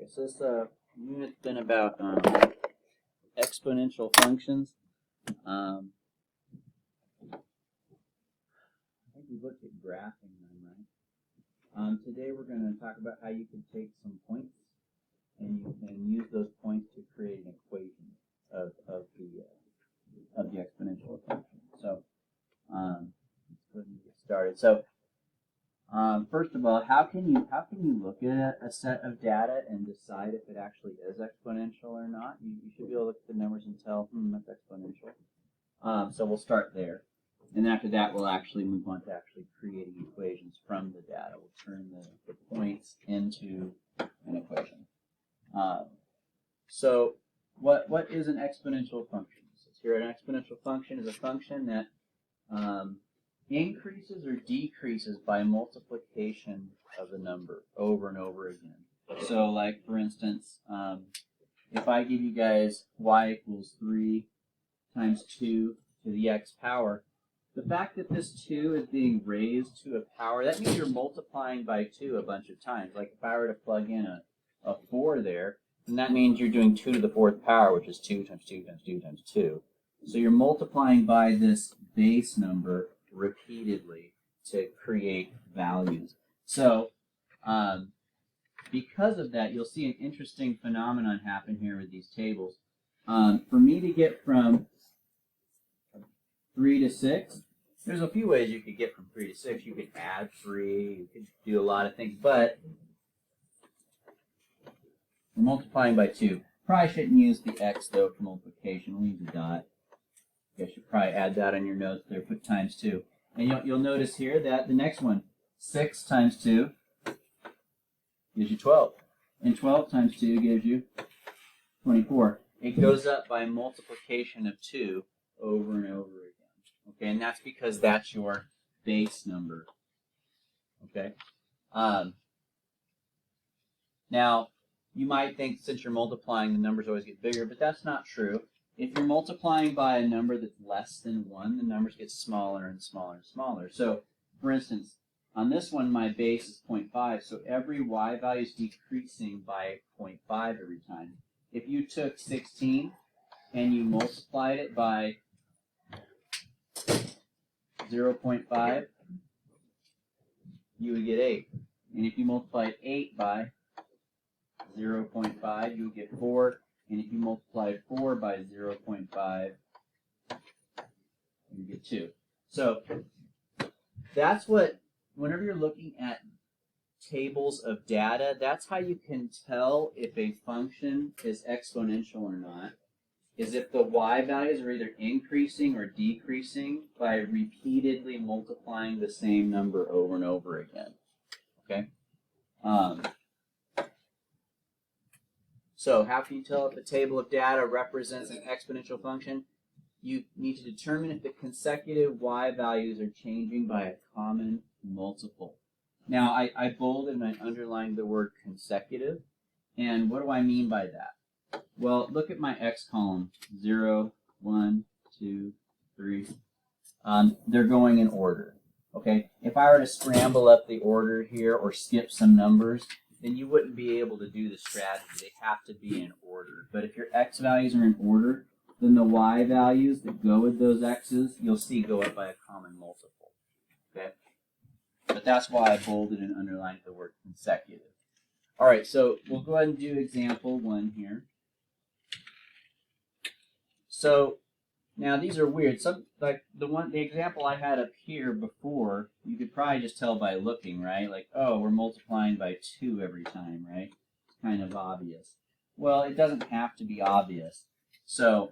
So this unit's been about exponential functions. I think we looked at graphing them, right? Today we're going to talk about how you can take some points and you can use those points to create an equation of the exponential function. So let's go ahead and get started. So first of all, how can you look at a set of data and decide if it actually is exponential or not? You should be able to look at the numbers and tell, that's exponential. So we'll start there. And after that, we'll actually move on to actually creating equations from the data. We'll turn the points into an equation. So what is an exponential function? So here, an exponential function is a function that increases or decreases by multiplication of the number over and over again. So like, for instance, if I give you guys y equals 3 times 2 to the x power, the fact that this 2 is being raised to a power, that means you're multiplying by 2 a bunch of times. Like if I were to plug in a 4 there, then that means you're doing 2 to the 4th power, which is 2 times 2 times 2 times 2. So you're multiplying by this base number repeatedly to create values. So because of that, you'll see an interesting phenomenon happen here with these tables. For me to get from 3 to 6, there's a few ways you could get from 3 to 6. You could add 3, you could do a lot of things, but we're multiplying by 2. Probably shouldn't use the x though for multiplication. We'll use a dot. You guys should probably add that on your notes there, put times 2. And you'll notice here that the next one, 6 times 2 gives you 12. And 12 times 2 gives you 24. It goes up by multiplication of 2 over and over again. Okay, and that's because that's your base number. Okay. Now, you might think since you're multiplying, the numbers always get bigger, but that's not true. If you're multiplying by a number that's less than 1, the numbers get smaller and smaller and smaller. So, for instance, on this one, my base is 0.5, so every y value is decreasing by 0.5 every time. If you took 16 and you multiplied it by 0.5, you would get 8. And if you multiplied 8 by 0.5, you would get 4. And if you multiplied 4 by 0.5, you get 2. So that's what, whenever you're looking at tables of data, that's how you can tell if a function is exponential or not, is if the y values are either increasing or decreasing by repeatedly multiplying the same number over and over again. Okay? So how can you tell if a table of data represents an exponential function? You need to determine if the consecutive y values are changing by a common multiple. Now, I bolded and I underlined the word consecutive. And what do I mean by that? Well, look at my x column. 0, 1, 2, 3. They're going in order. Okay? If I were to scramble up the order here or skip some numbers, then you wouldn't be able to do the strategy. They have to be in order. But if your x values are in order, then the y values that go with those x's, you'll see go up by a common multiple. Okay? But that's why I bolded and underlined the word consecutive. All right, so we'll go ahead and do example 1 here. So now these are weird. Some, like the example I had up here before, you could probably just tell by looking, right? Like, oh, we're multiplying by 2 every time, right? It's kind of obvious. Well, it doesn't have to be obvious. So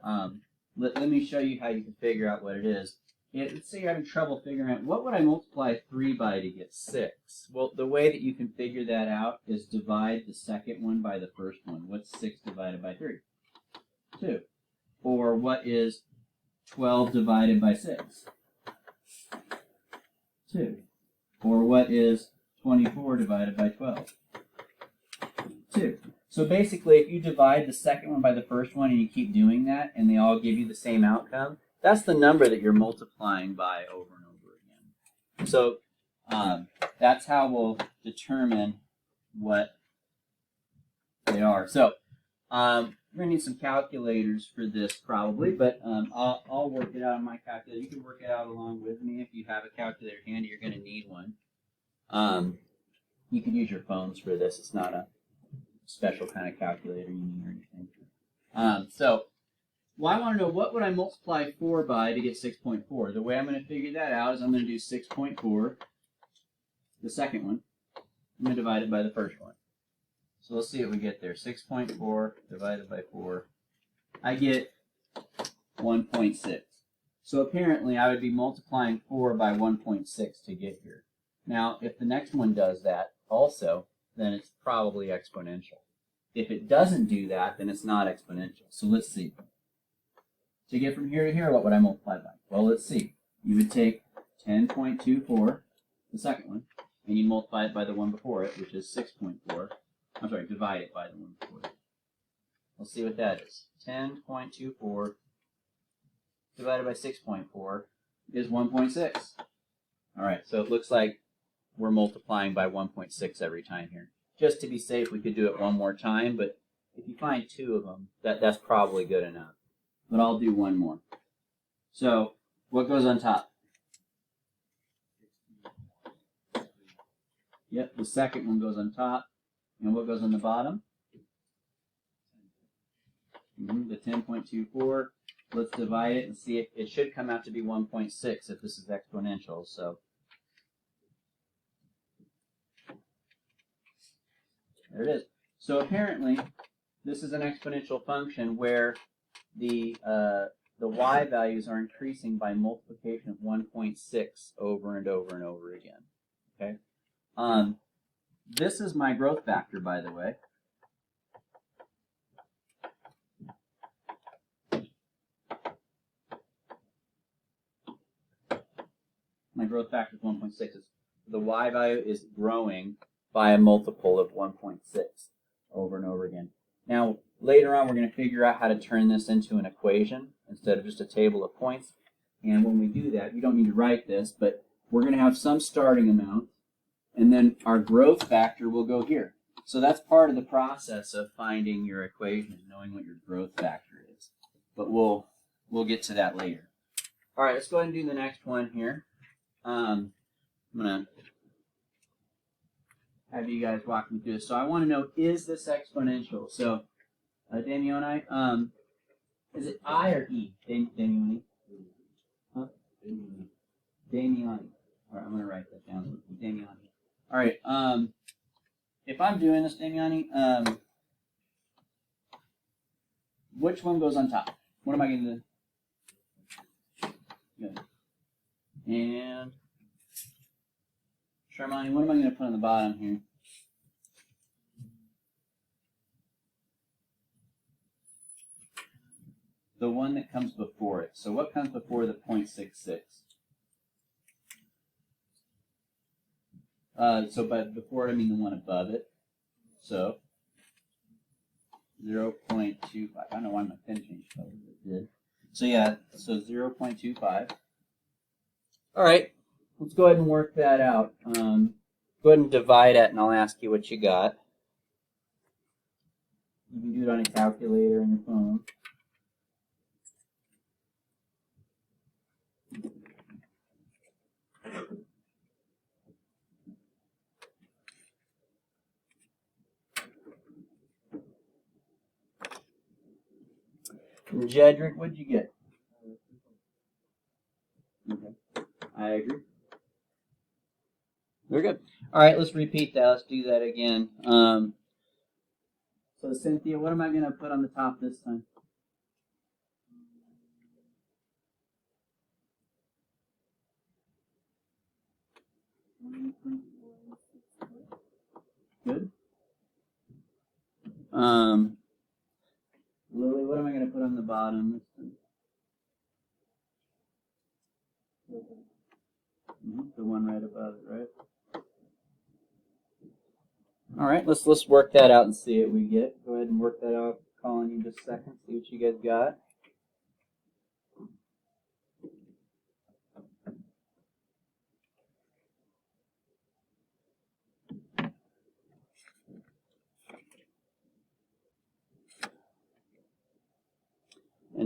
let me show you how you can figure out what it is. Let's say you're having trouble figuring out, what would I multiply 3 by to get 6? Well, the way that you can figure that out is divide the second one by the first one. What's 6 divided by 3? 2. Or what is 12 divided by 6? 2. Or what is 24 divided by 12? 2. So basically, if you divide the second one by the first one and you keep doing that and they all give you the same outcome, that's the number that you're multiplying by over and over again. So that's how we'll determine what the they are. So we're gonna need some calculators for this probably, but I'll work it out on my calculator. You can work it out along with me if you have a calculator handy. You're gonna need one. You can use your phones for this. It's not a special kind of calculator you need or anything. Well, I want to know what would I multiply 4 by to get 6.4. The way I'm going to figure that out is I'm going to do 6.4, the second one. I'm going to divide it by the first one. So let's see what we get there. 6.4 divided by 4. I get 1.6. So apparently I would be multiplying 4 by 1.6 to get here. Now, if the next one does that also, then it's probably exponential. If it doesn't do that, then it's not exponential. So let's see. To get from here to here, what would I multiply by? Well, let's see. You would take 10.24, the second one, and you multiply it by the one before it, which is 6.4. I'm sorry, divide it by the one before it. Let's see what that is. 10.24 divided by 6.4 is 1.6. All right, so it looks like we're multiplying by 1.6 every time here. Just to be safe, we could do it one more time, but if you find 2 of them, that's probably good enough. But I'll do one more. So, what goes on top? Yep, the second one goes on top. And what goes on the bottom? The 10.24. Let's divide it and see if it should come out to be 1.6 if this is exponential. So, there it is. So apparently, this is an exponential function where the y values are increasing by multiplication of 1.6 over and over and over again. Okay. This is my growth factor, by the way. My growth factor is 1.6. The y value is growing by a multiple of 1.6 over and over again. Now, later on, we're going to figure out how to turn this into an equation instead of just a table of points. And when we do that, you don't need to write this, but we're going to have some starting amount, and then our growth factor will go here. So that's part of the process of finding your equation, knowing what your growth factor is. But we'll get to that later. All right, let's go ahead and do the next one here. I'm going to have you guys walk me through this. So I want to know, is this exponential? So, Damiani, is it I or E? Damiani? Huh? Damiani. All right, I'm going to write that down. Damiani. All right, if I'm doing this, Damiani, which one goes on top? What am I going to do? Good. And Sharmani, what am I going to put on the bottom here? The one that comes before it. So what comes before the 0.66? So by before it, I mean the one above it. So 0.25. I don't know why my pen changed color, but it did. So yeah, so 0.25. All right, let's go ahead and work that out. Go ahead and divide it, and I'll ask you what you got. You can do it on a calculator on your phone. Jedrick, what did you get? Okay, I agree. Very good. All right, let's repeat that. Let's do that again. So Cynthia, what am I going to put on the top this time? Good. Lily, what am I going to put on the bottom this time? The one right above it, right? All right, let's work that out and see what we get. Go ahead and work that out. Call on you in just a second. See what you guys got.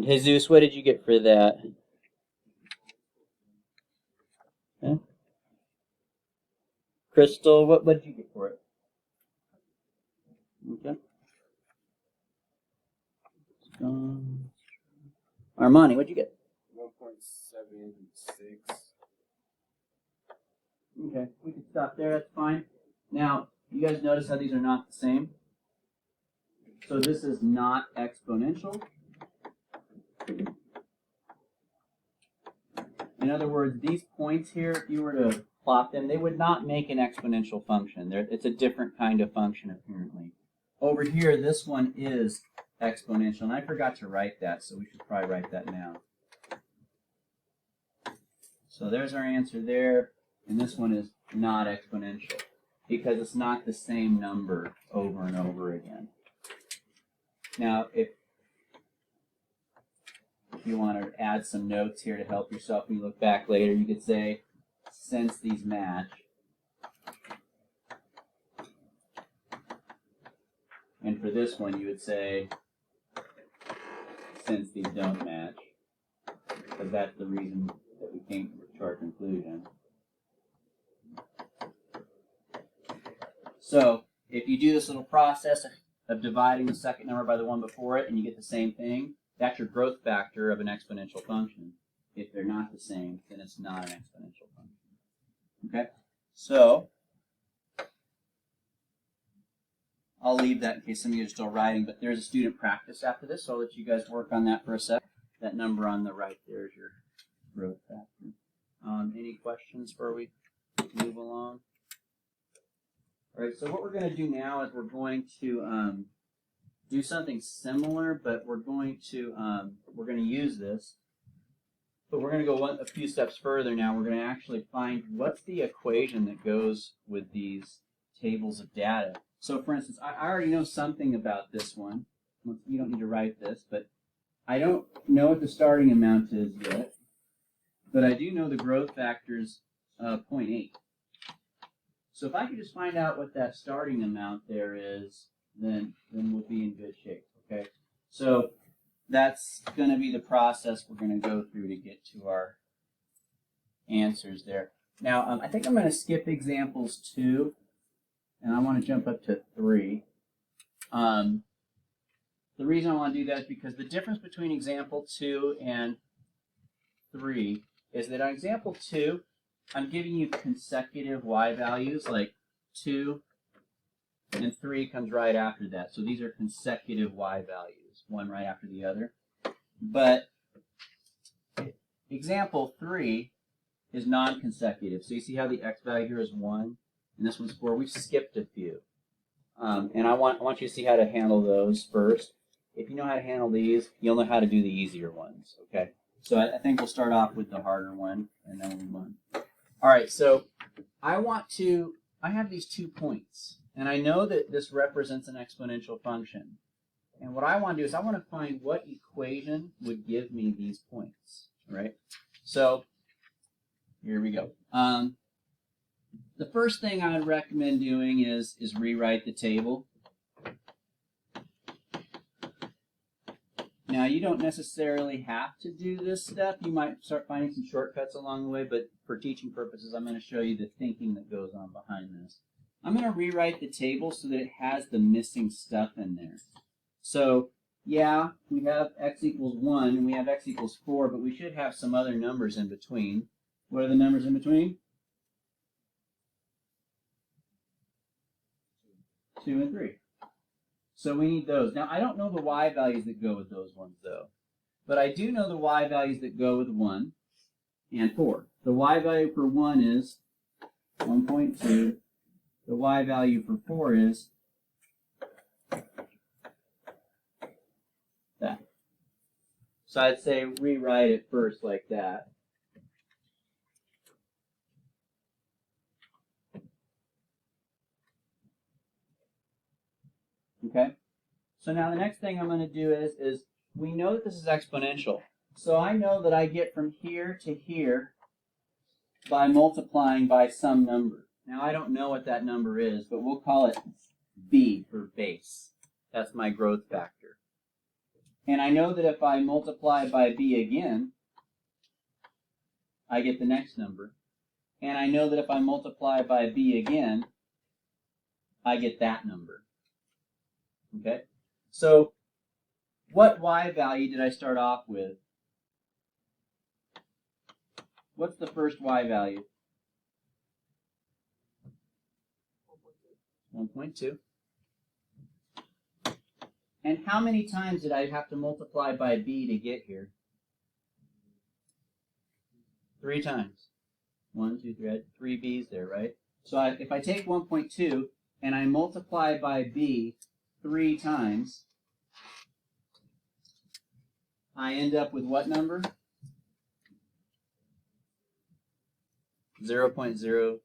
And Jesus, what did you get for that? Okay. Crystal, what did you get for it? Okay. Armani, what'd you get? 1.76. Okay, we can stop there, that's fine. Now, you guys notice how these are not the same? So this is not exponential. In other words, these points here, if you were to plot them, they would not make an exponential function. It's a different kind of function, apparently. Over here, this one is exponential, and I forgot to write that, so we should probably write that now. So there's our answer there, and this one is not exponential, because it's not the same number over and over again. Now, if you want to add some notes here to help yourself when you look back later, you could say, since these match, and for this one you would say, since these don't match, because that's the reason that we came to our conclusion. So, if you do this little process of dividing the second number by the one before it and you get the same thing, that's your growth factor of an exponential function. If they're not the same, then it's not an exponential function. Okay? So, I'll leave that in case some of you are still writing, but there's a student practice after this, so I'll let you guys work on that for a sec. That number on the right there is your growth factor. Any questions before we move along? All right, so what we're going to do now is we're going to do something similar, but we're going to use this, but we're going to go a few steps further now. We're going to actually find what's the equation that goes with these tables of data. So, for instance, I already know something about this one. You don't need to write this, but I don't know what the starting amount is yet, but I do know the growth factor's 0.8. So if I could just find out what that starting amount there is, then we'll be in good shape, okay? So that's going to be the process we're going to go through to get to our answers there. Now, I think I'm going to skip examples 2, and I want to jump up to 3. The reason I want to do that is because the difference between example 2 and 3 is that on example 2, I'm giving you consecutive y values, like 2 and 3 comes right after that. So these are consecutive y values, one right after the other. But example 3 is non-consecutive. So you see how the x value here is 1, and this one's 4. We've skipped a few. And I want you to see how to handle those first. If you know how to handle these, you'll know how to do the easier ones, okay? So I think we'll start off with the harder one, and then we'll move on. All right, so I have these 2 points, and I know that this represents an exponential function. And what I want to do is I want to find what equation would give me these points, right? So here we go. The first thing I would recommend doing is rewrite the table. Now, you don't necessarily have to do this step. You might start finding some shortcuts along the way, but for teaching purposes, I'm going to show you the thinking that goes on behind this. I'm going to rewrite the table so that it has the missing stuff in there. So, yeah, we have x equals 1 and we have x equals 4, but we should have some other numbers in between. What are the numbers in between? 2 and 3. So we need those. Now, I don't know the y values that go with those ones, though. But I do know the y values that go with 1 and 4. The y value for 1 is 1.2. The y value for 4 is that. So I'd say rewrite it first like that. Okay? So now the next thing I'm going to do is we know that this is exponential. So I know that I get from here to here by multiplying by some number. Now I don't know what that number is, but we'll call it b for base. That's my growth factor. And I know that if I multiply by b again, I get the next number. And I know that if I multiply by b again, I get that number. Okay? So what y value did I start off with? What's the first y value? 1.2. And how many times did I have to multiply by b to get here? 3 times. 1, 2, 3. I had 3 b's there, right? So if I take 1.2 and I multiply by b 3 times, I end up with what number? 0.0096.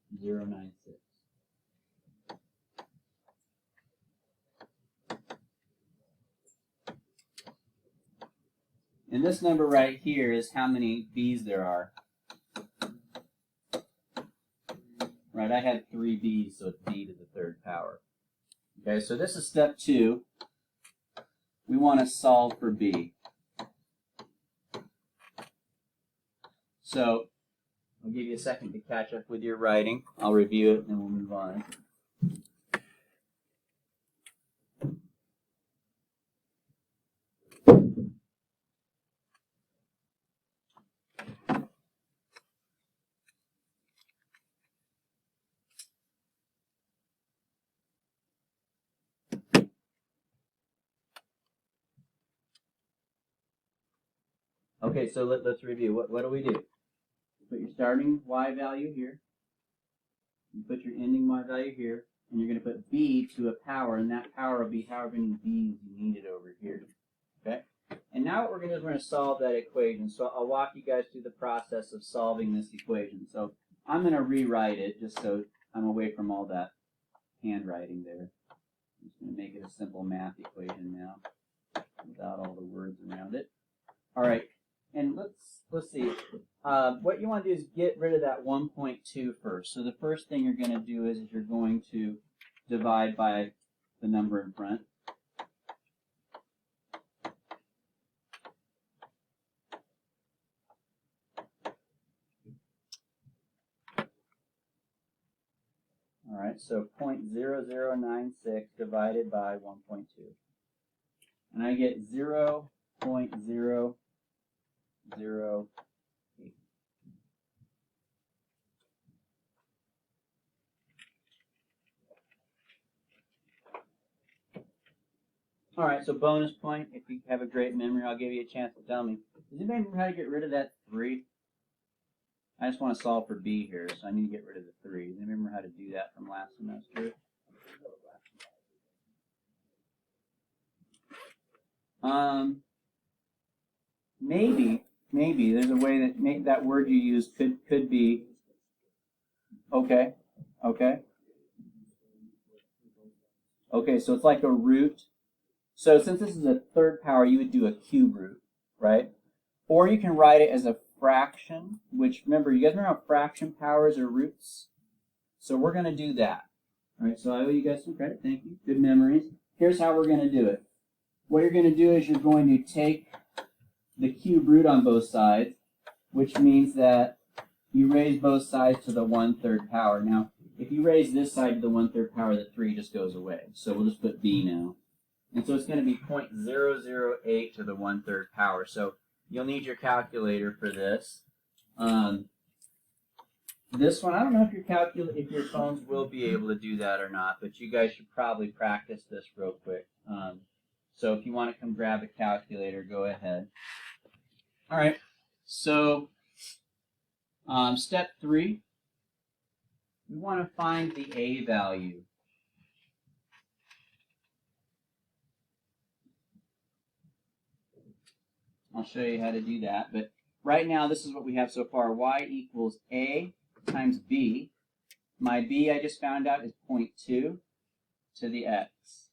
And this number right here is how many b's there are. Right, I had 3 b's, so it's b to the 3rd power. Okay, so this is step 2. We want to solve for b. So I'll give you a second to catch up with your writing. I'll review it and then we'll move on. Okay, so let's review. What do we do? Put your starting y value here. You put your ending y value here. And you're going to put b to a power, and that power will be however many b's you needed over here. Okay? And now what we're going to do is we're going to solve that equation. So I'll walk you guys through the process of solving this equation. So I'm going to rewrite it just so I'm away from all that handwriting there. I'm just going to make it a simple math equation now without all the words around it. All right. And let's see. What you want to do is get rid of that 1.2 first. So the first thing you're going to do is you're going to divide by the number in front. All right, so 0.0096 divided by 1.2. And I get 0.008. All right, so bonus point. If you have a great memory, I'll give you a chance to tell me. Does anybody remember how to get rid of that 3? I just want to solve for b here, so I need to get rid of the 3. Does anybody remember how to do that from last semester? Maybe there's a way that that word you use could be okay. So it's like a root. So since this is a 3rd power, you would do a cube root, right? Or you can write it as a fraction, which remember, you guys remember how fraction powers are roots? So we're going to do that. All right, so I owe you guys some credit. Thank you. Good memories. Here's how we're going to do it. What you're going to do is you're going to take the cube root on both sides, which means that you raise both sides to the 1/3 power. Now, if you raise this side to the 1/3 power, the 3 just goes away. So we'll just put b now. And so it's going to be 0.008 to the 1/3 power. So you'll need your calculator for this. This one, I don't know if your phones will be able to do that or not, but you guys should probably practice this real quick. So if you want to come grab a calculator, go ahead. All right. So step 3, we want to find the a value. I'll show you how to do that. But right now, this is what we have so far. Y equals a times b. My b I just found out is 0.2 to the x.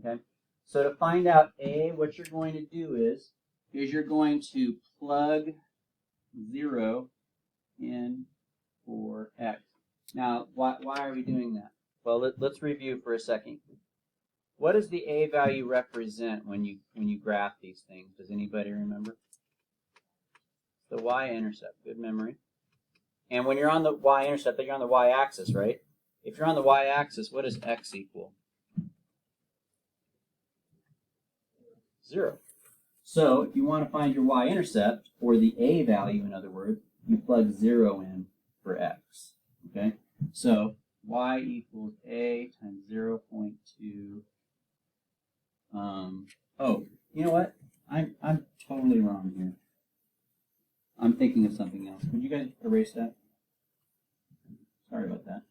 Okay. So to find out a, what you're going to do is you're going to plug 0 in for x. Now, why are we doing that? Well, let's review for a second. What does the a value represent when you graph these things? Does anybody remember? The y-intercept. Good memory. And when you're on the y-intercept, you're on the y-axis, right? If you're on the y-axis, what does x equal? 0. So if you want to find your y-intercept, or the a value, in other words, you plug 0 in for x. Okay? So y equals a times 0.2. Oh, you know what? I'm totally wrong here. I'm thinking of something else. Would you guys erase that? Sorry about that.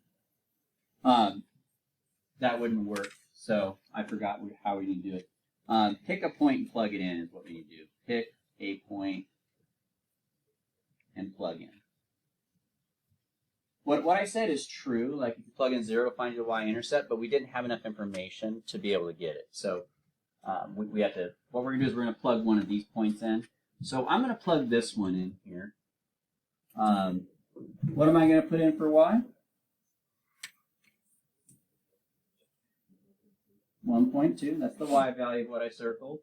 That wouldn't work, so I forgot how we need to do it. Pick a point and plug it in is what we need to do. Pick a point and plug in. What I said is true. Like if you plug in 0 to find your y-intercept, but we didn't have enough information to be able to get it. So we have to. What we're gonna do is we're gonna plug one of these points in. So I'm gonna plug this one in here. What am I gonna put in for y? 1.2, that's the y value of what I circled.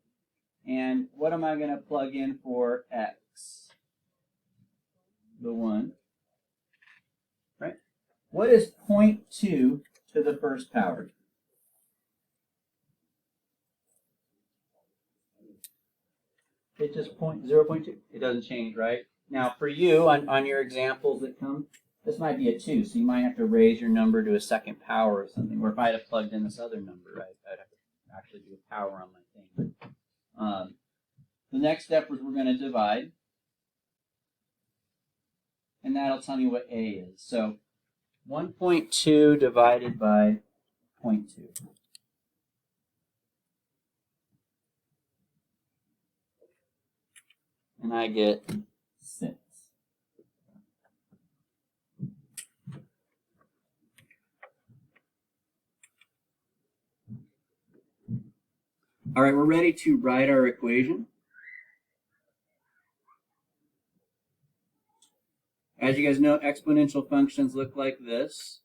And what am I going to plug in for x? The 1. Right? What is 0.2 to the first power? It's just 0.2. It doesn't change, right? Now, for you, on your examples that come, this might be a 2, so you might have to raise your number to a second power or something. Or if I had plugged in this other number, right, I'd have to actually do a power on my thing. The next step is we're going to divide. And that'll tell me what a is. So 1.2 divided by 0.2. And I get 6. All right, we're ready to write our equation. As you guys know, exponential functions look like this.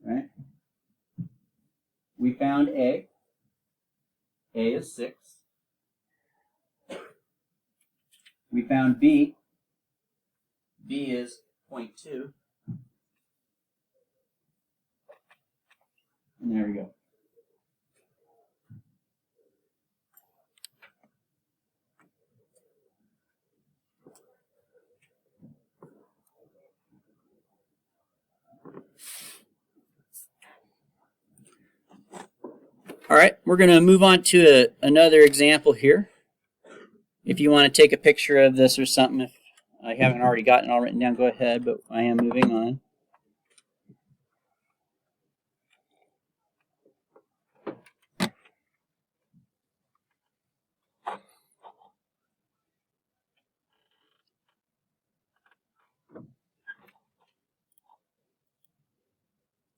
Right? We found a. A is 6. We found b. B is 0.2. And there we go. All right, we're going to move on to another example here. If you want to take a picture of this or something, if I haven't already gotten it all written down, go ahead, but I am moving on.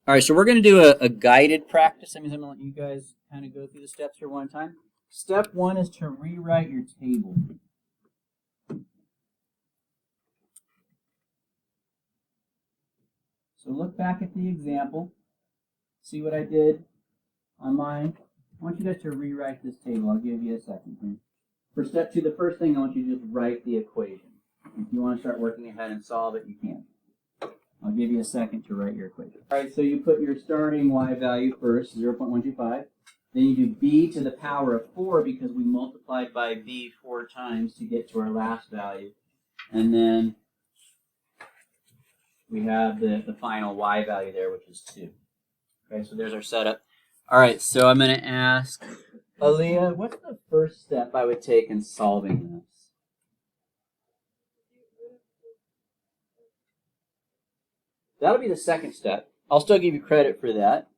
All right, so we're going to do a guided practice. That means I'm going to let you guys kind of go through the steps here one time. Step 1 is to rewrite your table. So look back at the example. See what I did on mine. I want you guys to rewrite this table. I'll give you a second here. For step 2, the first thing I want you to just write the equation. If you want to start working ahead and solve it, you can. I'll give you a second to write your equation. All right, so you put your starting y value first, 0.125. Then you do b to the power of 4 because we multiplied by b 4 times to get to our last value. And then we have the final y value there, which is 2. Okay, so there's our setup. All right, so I'm going to ask Aaliyah, what's the first step I would take in solving this? That'll be the second step. I'll still give you credit for that.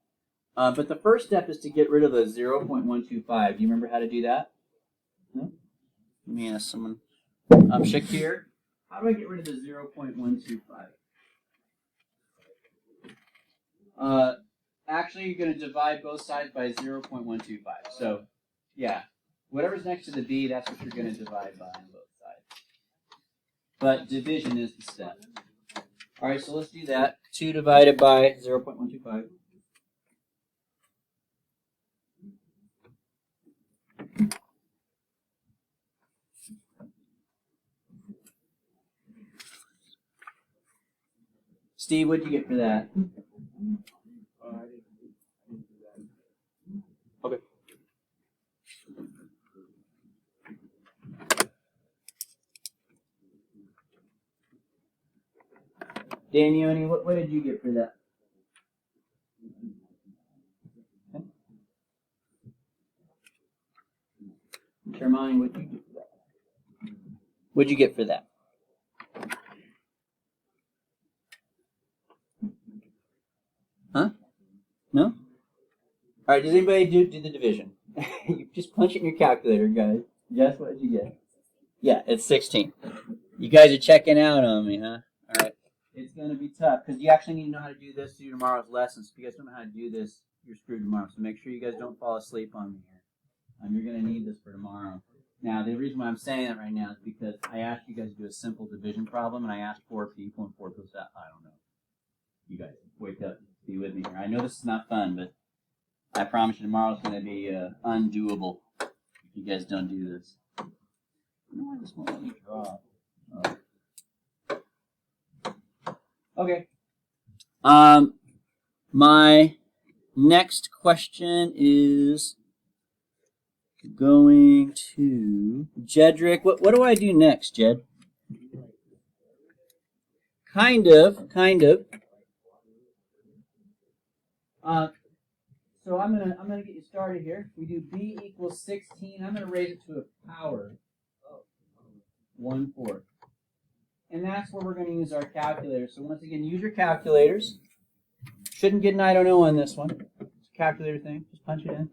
But the first step is to get rid of the 0.125. Do you remember how to do that? No? Let me ask someone. Shakir, how do I get rid of the 0.125? Actually, you're going to divide both sides by 0.125. So, yeah, whatever's next to the b, that's what you're going to divide by on both sides. But division is the step. All right, so let's do that. 2 divided by 0.125. Steve, what'd you get for that? Okay. Danione, what did you get for that? Okay. Shermani, what'd you get for that? What'd you get for that? Huh? No? All right, does anybody do the division? You just punch it in your calculator, guys. Guess what did you get? Yeah, it's 16. You guys are checking out on me, huh? All right. It's going to be tough because you actually need to know how to do this to do tomorrow's lessons. If you guys don't know how to do this, you're screwed tomorrow. So make sure you guys don't fall asleep on me here. You're going to need this for tomorrow. Now, the reason why I'm saying that right now is because I asked you guys to do a simple division problem, and I asked 4 people, and 4 people said, I don't know. You guys wake up, be with me here. I know this is not fun, but I promise you tomorrow's going to be undoable if you guys don't do this. I don't know why this won't let me draw. Oh. Okay. My next question is going to Jedrick. What do I do next, Jed? Kind of. So I'm gonna get you started here. We do b equals 16. I'm gonna raise it to a power of 1/4. And that's where we're going to use our calculator. So once again, use your calculators. Shouldn't get an I don't know on this one. It's a calculator thing. Just punch it in.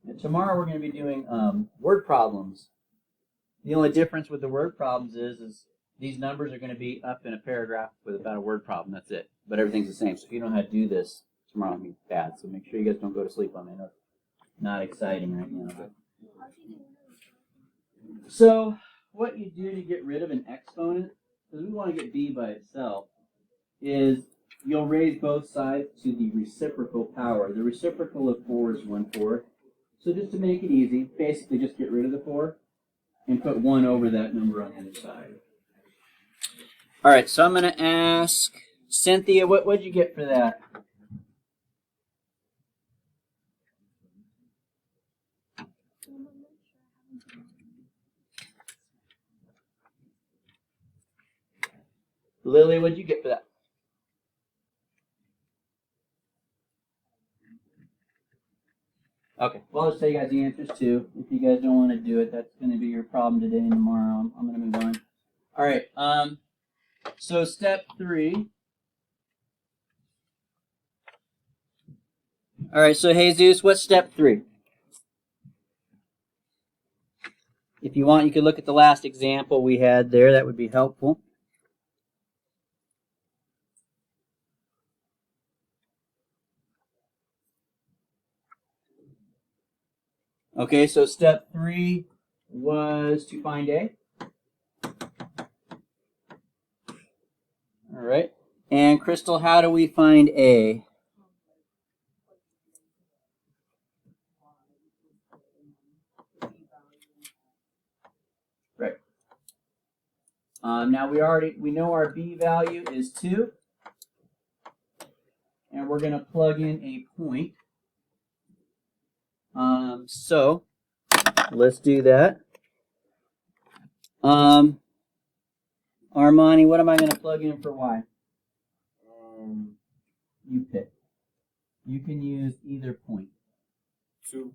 And tomorrow we're going to be doing word problems. The only difference with the word problems is these numbers are going to be up in a paragraph with about a word problem. That's it. But everything's the same. So if you don't know how to do this, tomorrow will be bad. So make sure you guys don't go to sleep on me. I know it's not exciting right now. But. So what you do to get rid of an exponent, because we want to get b by itself, is you'll raise both sides to the reciprocal power. The reciprocal of 4 is 1/4. So just to make it easy, basically just get rid of the 4 and put 1 over that number on the other side. All right, so I'm going to ask Cynthia, what'd you get for that? Lily, what'd you get for that? Okay, well, I'll just tell you guys the answers too. If you guys don't want to do it, that's going to be your problem today and tomorrow. I'm going to move on. All right, so step 3. All right, so Jesus, what's step 3? If you want, you could look at the last example we had there. That would be helpful. Okay, so step 3 was to find A. All right. And Crystal, how do we find A? Right. Now we know our B value is 2. And we're going to plug in a point. So let's do that. Armani, what am I going to plug in for Y? You pick. You can use either point. 2.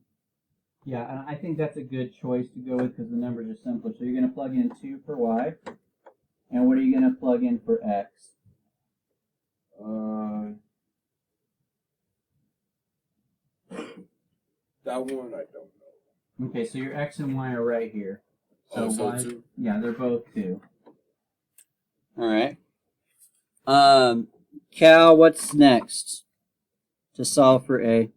Yeah, and I think that's a good choice to go with because the numbers are simpler. So you're going to plug in 2 for Y. And what are you going to plug in for X? That one I don't know. Okay, so your X and Y are right here. So Y, 2? Yeah, they're both 2. All right. Cal, what's next? to solve for A.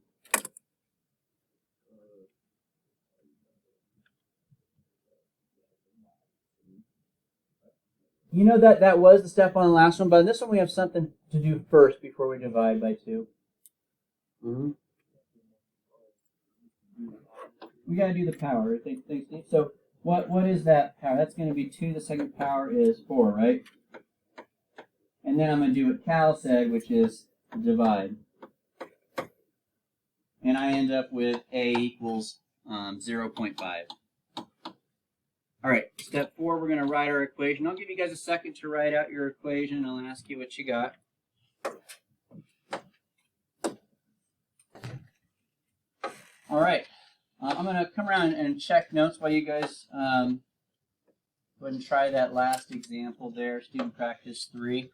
You know that was the step on the last one, but in this one we have something to do first before we divide by 2. Mm-hmm. We got to do the power. Thanks, Steve. So what is that power? That's going to be 2 to the second power is 4, right? And then I'm going to do what Cal said, which is divide. And I end up with A equals 0.5. All right, step 4, we're going to write our equation. I'll give you guys a second to write out your equation. I'll ask you what you got. All right, I'm going to come around and check notes while you guys go ahead and try that last example there, student practice 3.